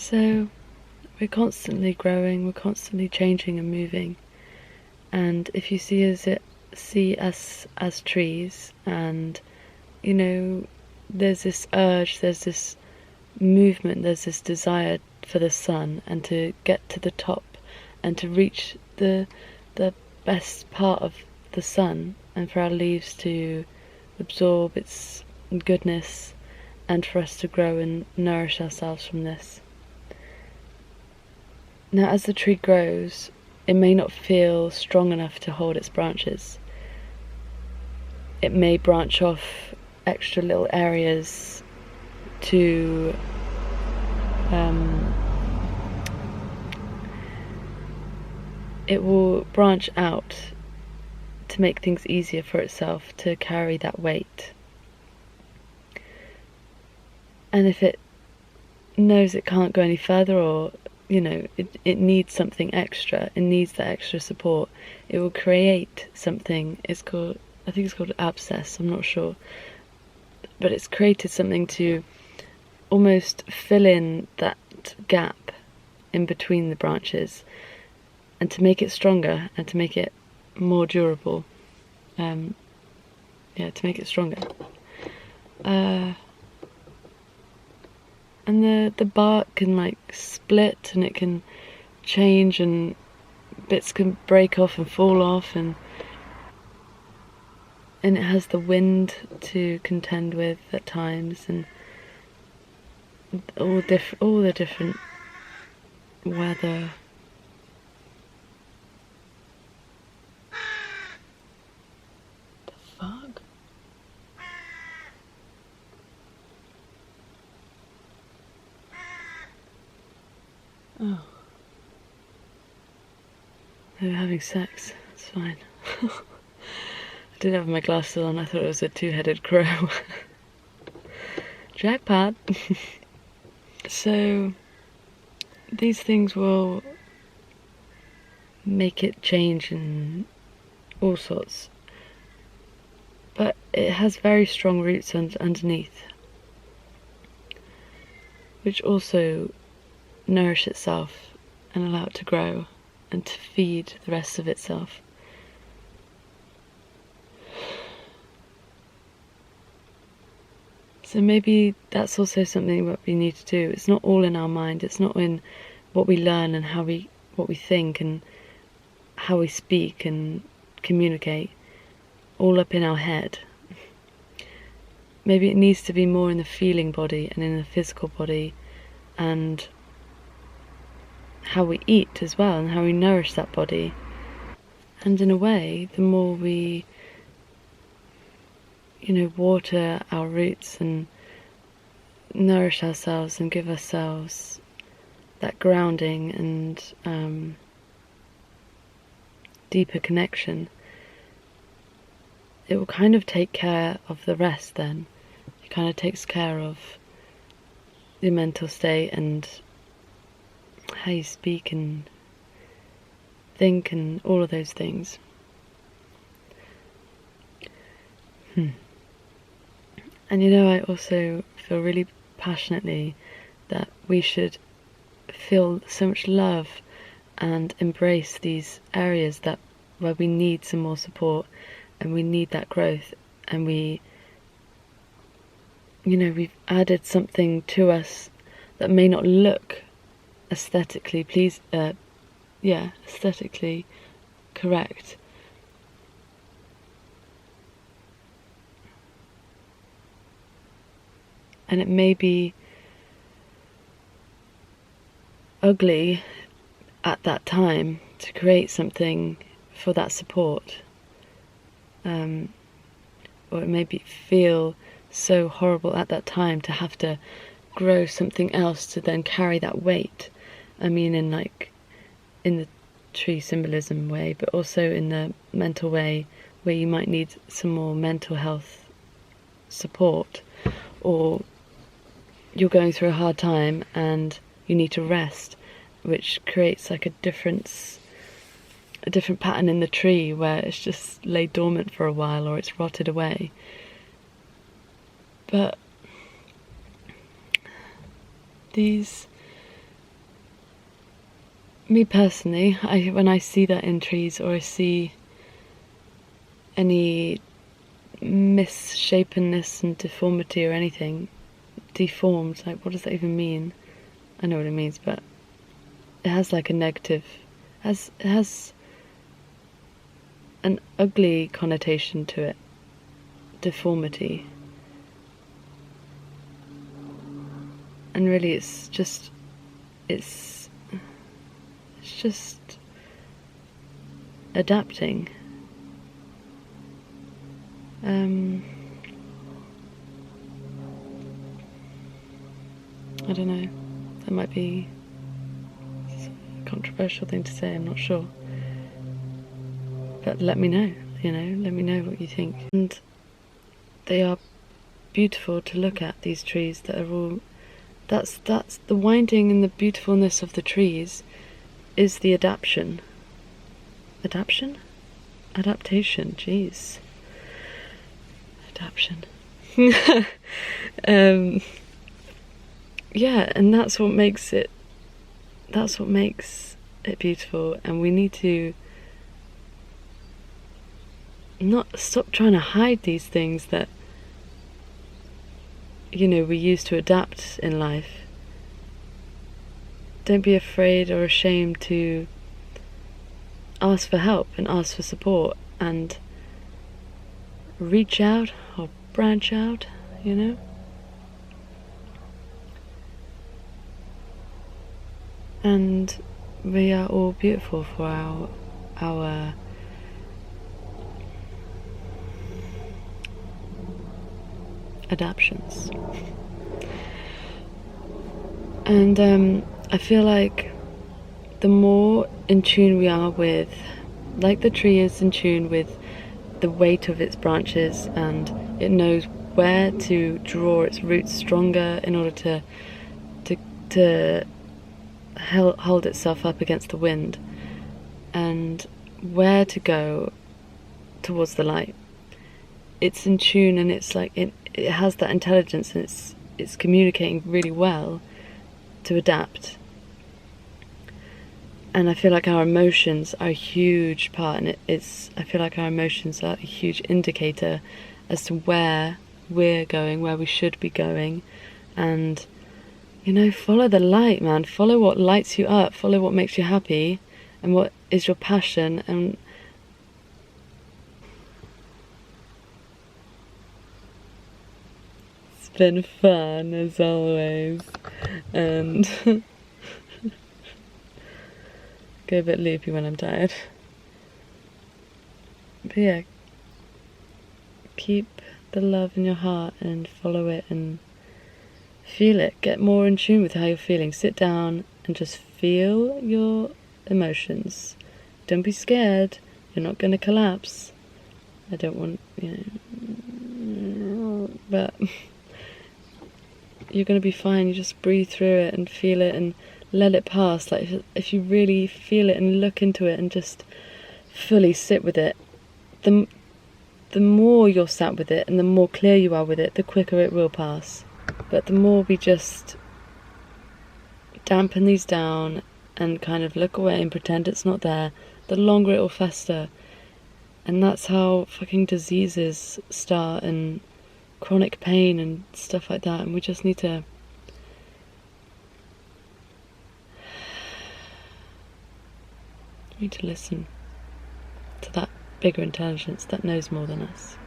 So we're constantly growing, we're constantly changing and moving. And if you see us as trees, and there's this urge, there's this movement, there's this desire for the sun and to get to the top and to reach the best part of the sun, and for our leaves to absorb its goodness and for us to grow and nourish ourselves from this. Now, as the tree grows, it may not feel strong enough to hold its branches. It may branch off extra little areas to it will branch out to make things easier for itself to carry that weight. And if it knows it can't go any further, or it needs something extra, it needs that extra support, it will create something. I think it's called abscess, I'm not sure, but it's created something to almost fill in that gap in between the branches, and to make it stronger and to make it more durable. To make it stronger. And the bark can split, and it can change, and bits can break off and fall off, and it has the wind to contend with at times, and all the different weather. The fuck? Oh. They were having sex. It's fine. I didn't have my glasses on. I thought it was a two-headed crow. Jackpot. So these things will make it change in all sorts, but it has very strong roots underneath, which also nourish itself and allow it to grow and to feed the rest of itself. So maybe that's also something that we need to do. It's not all in our mind, it's not in what we learn and what we think and how we speak and communicate, all up in our head. Maybe it needs to be more in the feeling body and in the physical body, and how we eat as well, and how we nourish that body. And in a way, the more we water our roots and nourish ourselves and give ourselves that grounding and deeper connection, it will kind of take care of the rest then. It kind of takes care of your mental state and how you speak and think and all of those things. And I also feel really passionately that we should feel so much love and embrace these areas where we need some more support and we need that growth, and we've added something to us that may not look aesthetically aesthetically correct. And it may be ugly at that time to create something for that support. Or it may feel so horrible at that time to have to grow something else to then carry that weight. I mean, in the tree symbolism way, but also in the mental way, where you might need some more mental health support, or you're going through a hard time and you need to rest, which creates a different pattern in the tree where it's just laid dormant for a while or it's rotted away. But these me personally, when I see that in trees, or I see any misshapenness and deformity or anything, deformed, like what does that even mean? I know what it means, but it has like a negative, it has an ugly connotation to it, deformity. And really it's just adapting. I don't know, that might be a controversial thing to say, I'm not sure. But let me know, let me know what you think. And they are beautiful to look at, these trees that are all, that's the winding and the beautifulness of the trees is the adaptation, jeez. Adaptation. Yeah, and that's what makes it beautiful, and we need to not stop trying to hide these things that we use to adapt in life. Don't be afraid or ashamed to ask for help and ask for support and reach out or branch out, And we are all beautiful for our adaptations. And I feel like the more in tune we are with, like the tree is in tune with the weight of its branches, and it knows where to draw its roots stronger in order to hold itself up against the wind, and where to go towards the light. It's in tune, and it's like it has that intelligence, and it's communicating really well to adapt. And I feel like our emotions are a huge part, and I feel like our emotions are a huge indicator as to where we're going, where we should be going. And follow the light, man. Follow what lights you up, follow what makes you happy, and what is your passion. And it's been fun as always, and go a bit loopy when I'm tired. But yeah, keep the love in your heart and follow it and feel it. Get more in tune with how you're feeling. Sit down and just feel your emotions. Don't be scared. You're not going to collapse. I don't want, but you're going to be fine. You just breathe through it and feel it and let it pass. Like if you really feel it and look into it and just fully sit with it, the more you're sat with it and the more clear you are with it, the quicker it will pass. But the more we just dampen these down and kind of look away and pretend it's not there, the longer it will fester. And that's how fucking diseases start, and chronic pain and stuff like that. And we just need to listen to that bigger intelligence that knows more than us.